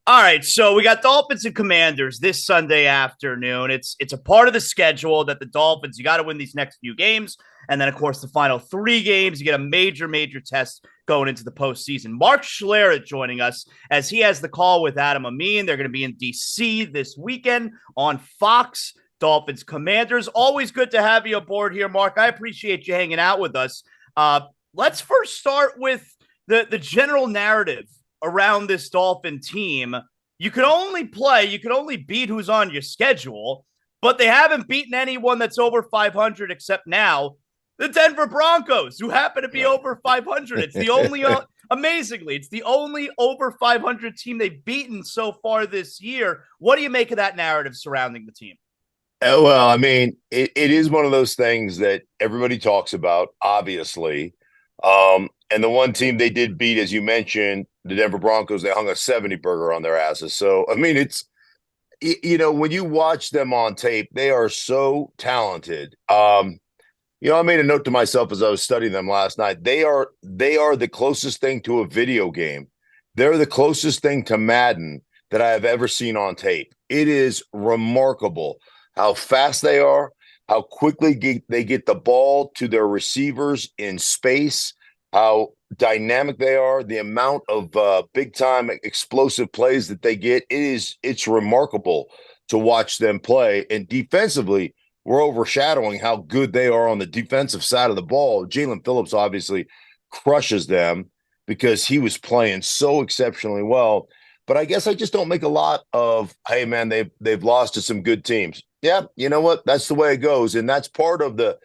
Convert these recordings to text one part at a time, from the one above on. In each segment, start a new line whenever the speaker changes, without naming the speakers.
All right, so we got Dolphins and Commanders this Sunday afternoon. It's a part of the schedule that the Dolphins, you got to win these next few games, and then of course the final three games. You get a major test going into the postseason. Mark Schlereth joining us as he has the call with Adam Amin. They're going to be in DC this weekend on Fox. Dolphins Commanders. Always good to have you aboard here, Mark. I appreciate you hanging out with us. Let's first start with the general narrative around this Dolphin team. You could only beat who's on your schedule, but they haven't beaten anyone that's over 500 except now the Denver Broncos, who happen to be over 500. It's the only, amazingly, it's the only over 500 team they've beaten so far this year. What do you make of that narrative surrounding the team?
Well, I mean, it is one of those things that everybody talks about, obviously. And the one team they did beat, as you mentioned, the Denver Broncos, they hung a 70 burger on their asses. So, I mean, when you watch them on tape, they are so talented. I made a note to myself as I was studying them last night. They are the closest thing to a video game. They're the closest thing to Madden that I have ever seen on tape. It is remarkable how fast they are, how quickly they get the ball to their receivers in space, how dynamic they are, the amount of big-time explosive plays that they get. It's remarkable to watch them play. And defensively, we're overshadowing how good they are on the defensive side of the ball. Jalen Phillips obviously crushes them because he was playing so exceptionally well. But I guess I just don't make a lot of, hey, man, they've lost to some good teams. Yeah, you know what? That's the way it goes. And that's part of the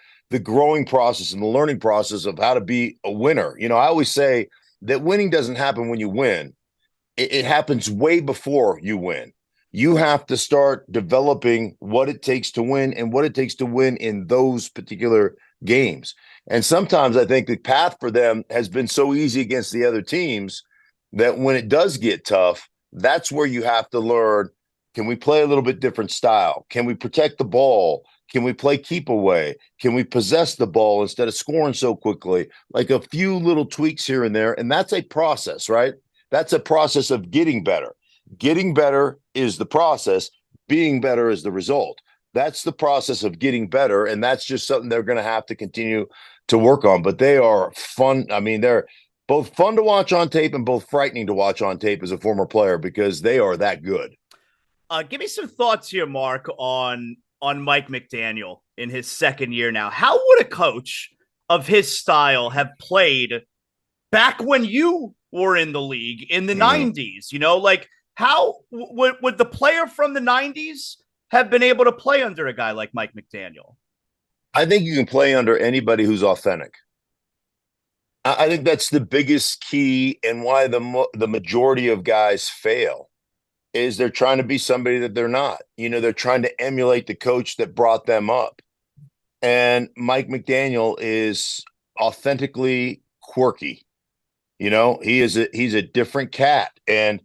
growing process and the learning process of how to be a winner. I always say that winning doesn't happen when you win. It happens way before you win. You have to start developing what it takes to win and what it takes to win in those particular games. And sometimes I think the path for them has been so easy against the other teams that when it does get tough, that's where you have to learn, can we play a little bit different style? Can we protect the ball? Can we play keep away? Can we possess the ball instead of scoring so quickly? Like a few little tweaks here and there. And that's a process, right? That's a process of getting better. Getting better is the process. Being better is the result. That's the process of getting better. And that's just something they're going to have to continue to work on. But they are fun. I mean, they're both fun to watch on tape and both frightening to watch on tape as a former player because they are that good.
Give me some thoughts here, Mark, on Mike McDaniel in his second year now. How would a coach of his style have played back when you were in the league in the 90s? Like how would the player from the 90s have been able to play under a guy like Mike McDaniel?
I think you can play under anybody who's authentic. I think that's the biggest key and why the majority of guys fail is they're trying to be somebody that they're not. They're trying to emulate the coach that brought them up. And Mike McDaniel is authentically quirky. He's a different cat. And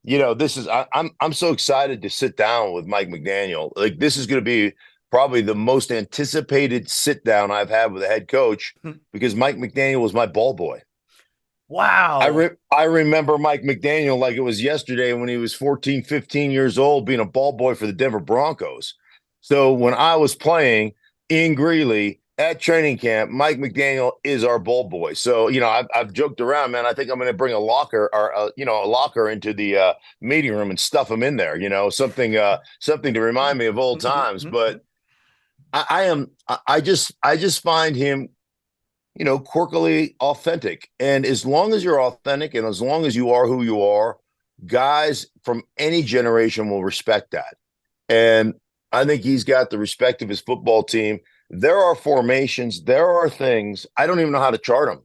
I'm so excited to sit down with Mike McDaniel. Like this is going to be probably the most anticipated sit down I've had with a head coach because Mike McDaniel was my ball boy.
Wow.
I remember Mike McDaniel like it was yesterday when he was 14, 15 years old being a ball boy for the Denver Broncos. So when I was playing in Greeley at training camp, Mike McDaniel is our ball boy. So, I've joked around, man. I think I'm going to bring a locker or, a locker into the meeting room and stuff him in there, something to remind me of old times. But I just find him quirkily authentic. And as long as you're authentic and as long as you are who you are, guys from any generation will respect that. And I think he's got the respect of his football team. There are formations, there are things I don't even know how to chart them.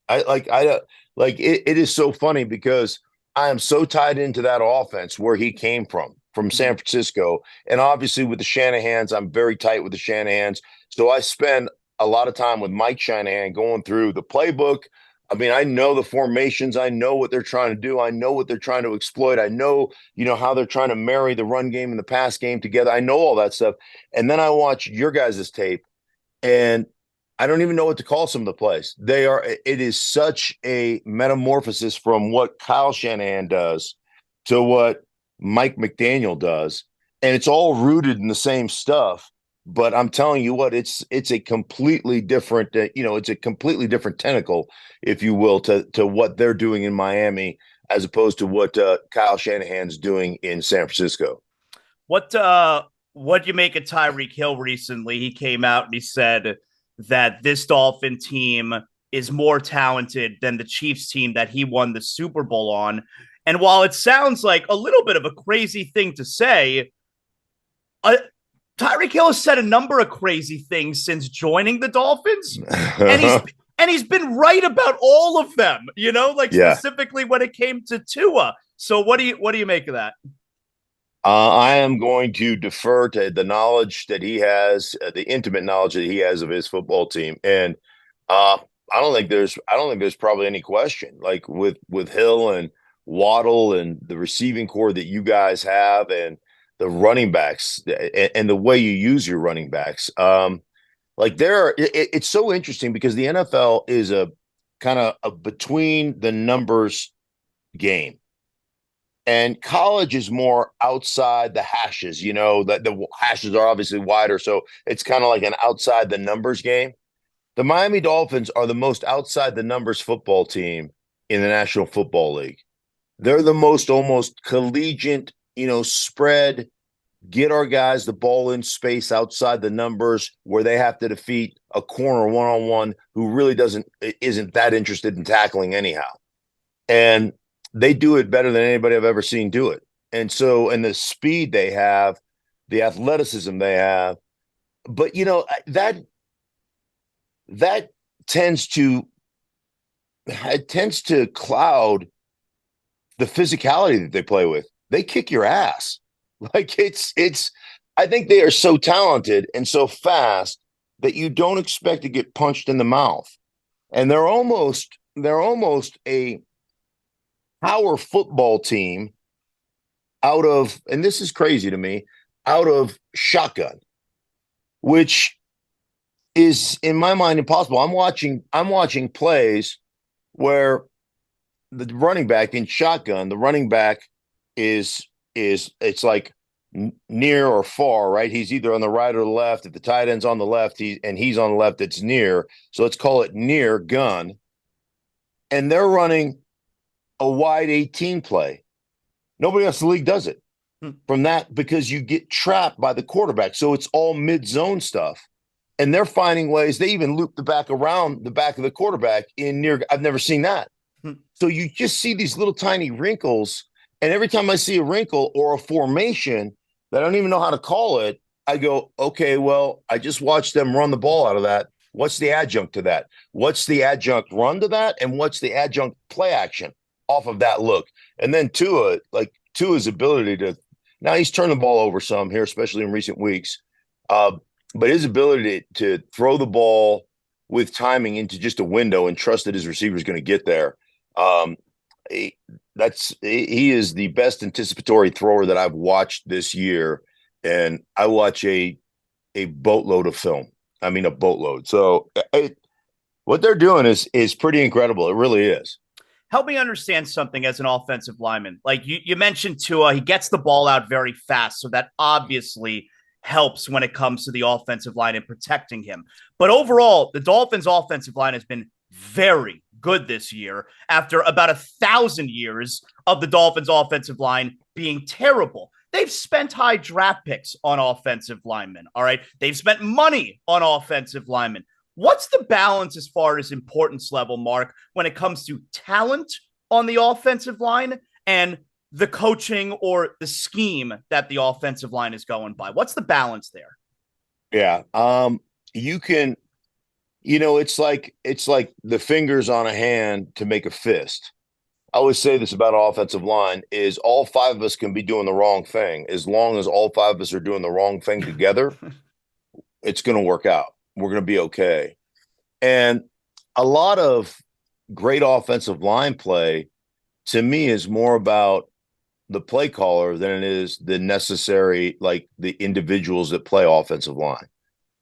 It is so funny because I am so tied into that offense where he came from San Francisco. And obviously with the Shanahans, I'm very tight with the Shanahans. So I spend a lot of time with Mike Shanahan going through the playbook. I mean, I know the formations. I know what they're trying to do. I know what they're trying to exploit. I know, how they're trying to marry the run game and the pass game together. I know all that stuff. And then I watch your guys' tape and I don't even know what to call some of the plays. It is such a metamorphosis from what Kyle Shanahan does to what Mike McDaniel does, and it's all rooted in the same stuff. But I'm telling you what, it's a completely different, it's a completely different tentacle, if you will, to what they're doing in Miami as opposed to what Kyle Shanahan's doing in San Francisco.
What you make of Tyreek Hill recently? He came out and he said that this Dolphin team is more talented than the Chiefs team that he won the Super Bowl on. And while it sounds like a little bit of a crazy thing to say, Tyreek Hill has said a number of crazy things since joining the Dolphins, and he's been right about all of them. Like specifically when it came to Tua. So what do you make of that?
I am going to defer to the knowledge that he has, the intimate knowledge that he has of his football team, and I don't think there's probably any question. Like with Hill and Waddle and the receiving core that you guys have, and the running backs, and the way you use your running backs. It's so interesting because the NFL is a kind of a between the numbers game. And college is more outside the hashes, that the hashes are obviously wider. So it's kind of like an outside the numbers game. The Miami Dolphins are the most outside the numbers football team in the National Football League. They're the most almost collegiate, spread, get our guys the ball in space outside the numbers where they have to defeat a corner one-on-one who really isn't that interested in tackling anyhow. And they do it better than anybody I've ever seen do it. And so, and the speed they have, the athleticism they have, but that tends to cloud the physicality that they play with. They kick your ass. Like I think they are so talented and so fast that you don't expect to get punched in the mouth. And they're almost a power football team out of, and this is crazy to me, out of shotgun, which is in my mind impossible. I'm watching plays where the running back in shotgun, the running back is it's like near or far, right? He's either on the right or the left. If the tight end's on the left, he's on the left, it's near. So let's call it near gun. And they're running a wide 18 play. Nobody else in the league does it from that because you get trapped by the quarterback. So it's all mid-zone stuff. And they're finding ways. They even loop the back around the back of the quarterback in near. I've never seen that. So you just see these little tiny wrinkles. And every time I see a wrinkle or a formation that I don't even know how to call it, I go, okay, well, I just watched them run the ball out of that. What's the adjunct to that? What's the adjunct run to that? And what's the adjunct play action off of that look? And then Tua's ability to, now he's turned the ball over some here, especially in recent weeks. But his ability to throw the ball with timing into just a window and trust that his receiver is going to get there. He is the best anticipatory thrower that I've watched this year. And I watch a boatload of film. I mean, a boatload. So what they're doing is pretty incredible. It really is.
Help me understand something as an offensive lineman. Like you mentioned Tua, he gets the ball out very fast. So that obviously helps when it comes to the offensive line and protecting him. But overall, the Dolphins' offensive line has been very good this year after about 1,000 years of the Dolphins' offensive line being terrible. They've spent high draft picks on offensive linemen, all right? They've spent money on offensive linemen. What's the balance as far as importance level, Mark, when it comes to talent on the offensive line and the coaching or the scheme that the offensive line is going by? What's the balance there?
Yeah. You can, it's like the fingers on a hand to make a fist. I always say this about offensive line is all five of us can be doing the wrong thing. As long as all five of us are doing the wrong thing together, it's going to work out. We're going to be okay. And a lot of great offensive line play to me is more about the play caller than it is the necessary, like the individuals that play offensive line.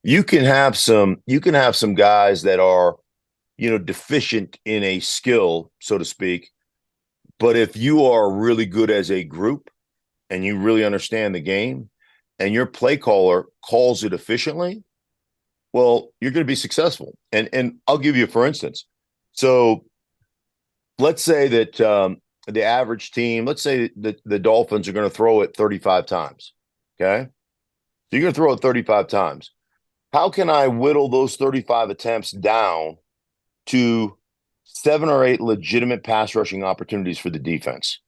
You can have some guys that are, deficient in a skill, so to speak, But if you are really good as a group and you really understand the game and your play caller calls it efficiently, well, you're going to be successful. And I'll give you, for instance, so let's say that the average team, let's say that the Dolphins are going to throw it 35 times. Okay. So you're going to throw it 35 times. How can I whittle those 35 attempts down to 7 or 8 legitimate pass rushing opportunities for the defense?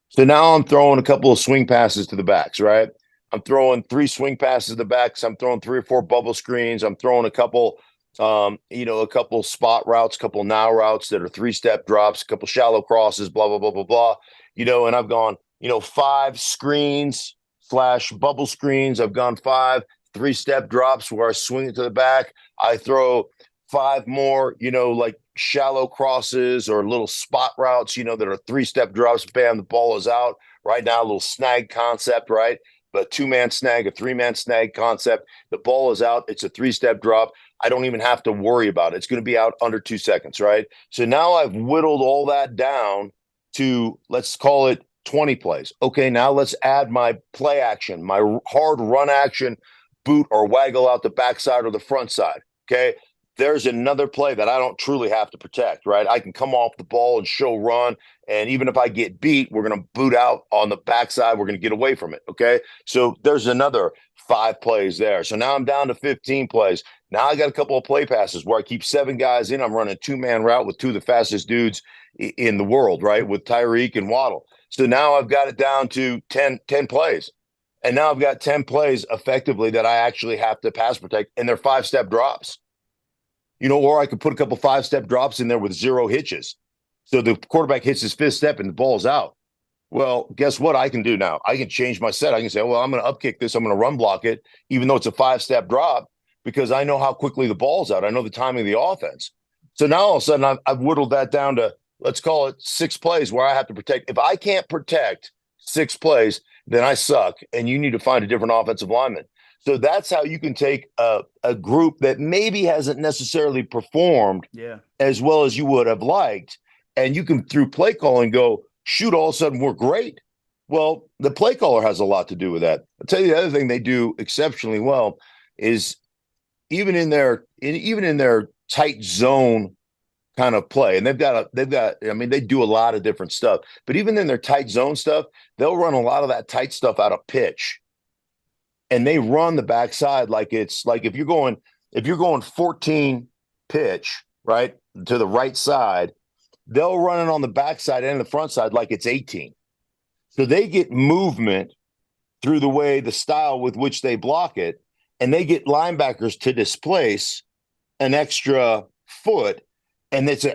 So now I'm throwing a couple of swing passes to the backs, right? I'm throwing 3 swing passes to the backs. I'm throwing 3 or 4 bubble screens. I'm throwing a couple, a couple spot routes, a couple now routes that are 3-step drops, a couple shallow crosses, blah, blah, blah, blah, blah. And I've gone, 5 screens / bubble screens. I've gone 5 3-step drops where I swing it to the back. I throw 5 more, like shallow crosses or little spot routes, that are 3-step drops. Bam, the ball is out. Right now, a little snag concept, right? A 2-man snag, a 3-man snag concept. The ball is out. It's a 3-step drop. I don't even have to worry about it. It's going to be out under 2 seconds, right? So now I've whittled all that down to, let's call it 20 plays. Okay, now let's add my play action, my hard run action, boot or waggle out the backside or the front side. Okay. There's another play that I don't truly have to protect, right? I can come off the ball and show run. And even if I get beat, we're going to boot out on the backside. We're going to get away from it. Okay. So there's another 5 plays there. So now I'm down to 15 plays. Now I got a couple of play passes where I keep 7 guys in. I'm running a 2-man route with 2 of the fastest dudes in the world, right? With Tyreek and Waddle. So now I've got it down to 10 plays. And now I've got 10 plays effectively that I actually have to pass protect, and they're 5-step drops. Or I could put a couple 5-step drops in there with 0 hitches. So the quarterback hits his 5th step and the ball's out. Well, guess what I can do now? I can change my set. I can say, well, I'm going to upkick this. I'm going to run block it, even though it's a 5-step drop, because I know how quickly the ball's out. I know the timing of the offense. So now all of a sudden I've whittled that down to, let's call it 6 plays where I have to protect. If I can't protect 6 plays, then I suck, and you need to find a different offensive lineman. So that's how you can take a group that maybe hasn't necessarily performed as well as you would have liked, and you can, through play calling, go, shoot, all of a sudden we're great. Well, the play caller has a lot to do with that. I'll tell you the other thing they do exceptionally well is even in their tight zone kind of play. And they do a lot of different stuff, but even in their tight zone stuff, they'll run a lot of that tight stuff out of pitch. And they run the backside like it's like if you're going 14 pitch, right, to the right side, they'll run it on the backside and the front side like it's 18. So they get movement through the style with which they block it, and they get linebackers to displace an extra foot. And it's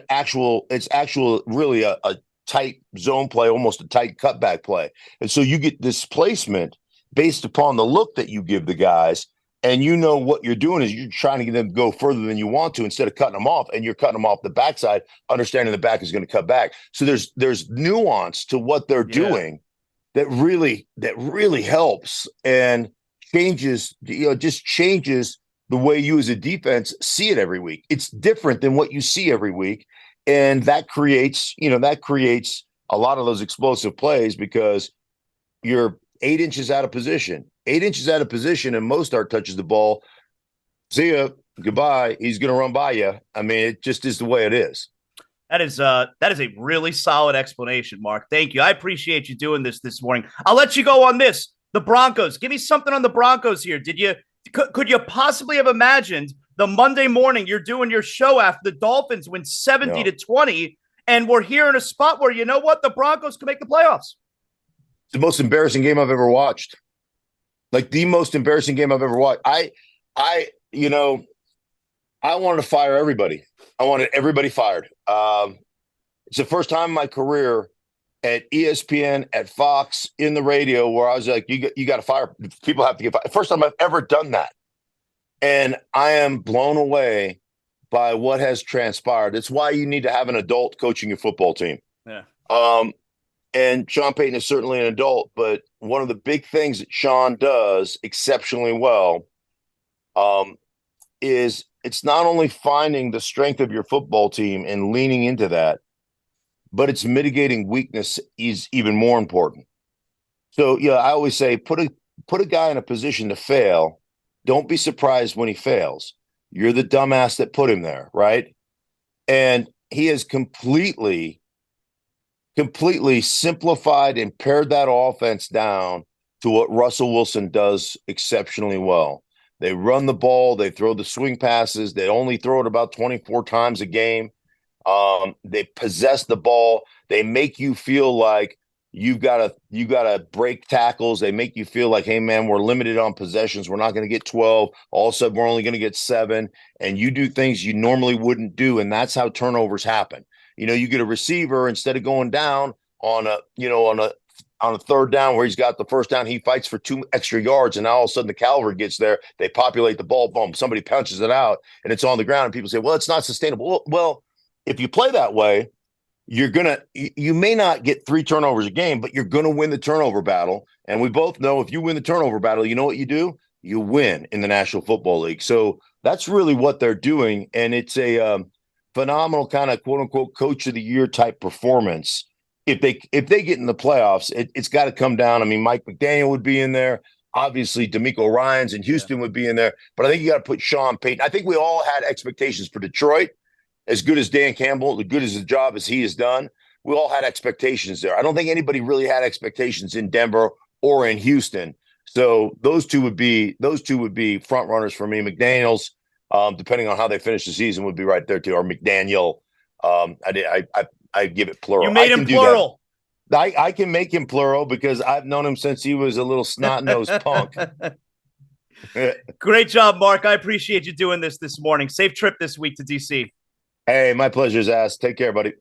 really a tight zone play, almost a tight cutback play. And so you get displacement based upon the look that you give the guys. And what you're doing is you're trying to get them to go further than you want to instead of cutting them off. And you're cutting them off the backside, understanding the back is going to cut back. So there's nuance to what they're doing that really helps and changes, just changes the way you as a defense see it every week. It's different than what you see every week. And that creates a lot of those explosive plays because you're 8 inches out of position. 8 inches out of position, and Mostert touches the ball. See ya, goodbye. He's going to run by you. I mean, it just is the way it is.
That is a really solid explanation, Mark. Thank you. I appreciate you doing this morning. I'll let you go on this. The Broncos. Give me something on the Broncos here. Could you possibly have imagined the Monday morning you're doing your show after the Dolphins win 70-20, and we're here in a spot where, the Broncos can make the playoffs?
It's the most embarrassing game I've ever watched. Like the most embarrassing game I've ever watched. I wanted to fire everybody. I wanted everybody fired. It's the first time in my career at ESPN, at Fox, in the radio, where I was like, you got to fire. People have to get fired. First time I've ever done that. And I am blown away by what has transpired. It's why you need to have an adult coaching your football team.
Yeah.
And Sean Payton is certainly an adult, but one of the big things that Sean does exceptionally well is it's not only finding the strength of your football team and leaning into that, but its mitigating weakness is even more important. So, yeah, I always say put a guy in a position to fail. Don't be surprised when he fails. You're the dumbass that put him there, right? And he has completely simplified and pared that offense down to what Russell Wilson does exceptionally well. They run the ball, they throw the swing passes, they only throw it about 24 times a game. They possess the ball, they make you feel like you gotta break tackles. They make you feel like, hey man, we're limited on possessions. We're not going to get 12. All of a sudden, we're only going to get 7. And you do things you normally wouldn't do, and that's how turnovers happen. You get a receiver, instead of going down on a third down where he's got the first down, he fights for 2 extra yards, and now all of a sudden the cavalry gets there. They populate the ball, boom, somebody punches it out, and it's on the ground. And people say, well, it's not sustainable. Well, if you play that way, you may not get 3 turnovers a game, but you're gonna win the turnover battle. And we both know if you win the turnover battle, you know what you do? You win in the National Football League. So that's really what they're doing, and it's a phenomenal kind of quote unquote coach of the year type performance. If they get in the playoffs, it's got to come down. I mean, Mike McDaniel would be in there. Obviously, D'Amico Ryans in Houston would be in there, but I think you got to put Sean Payton. I think we all had expectations for Detroit. As good as Dan Campbell, as good as the job as he has done, we all had expectations there. I don't think anybody really had expectations in Denver or in Houston. So those two would be front runners for me. McDaniels, depending on how they finish the season, would be right there too. Or McDaniel. I give it plural.
You made him plural.
I can make him plural because I've known him since he was a little snot-nosed punk.
Great job, Mark. I appreciate you doing this morning. Safe trip this week to DC.
Hey, my pleasure, Zaz. Take care, buddy.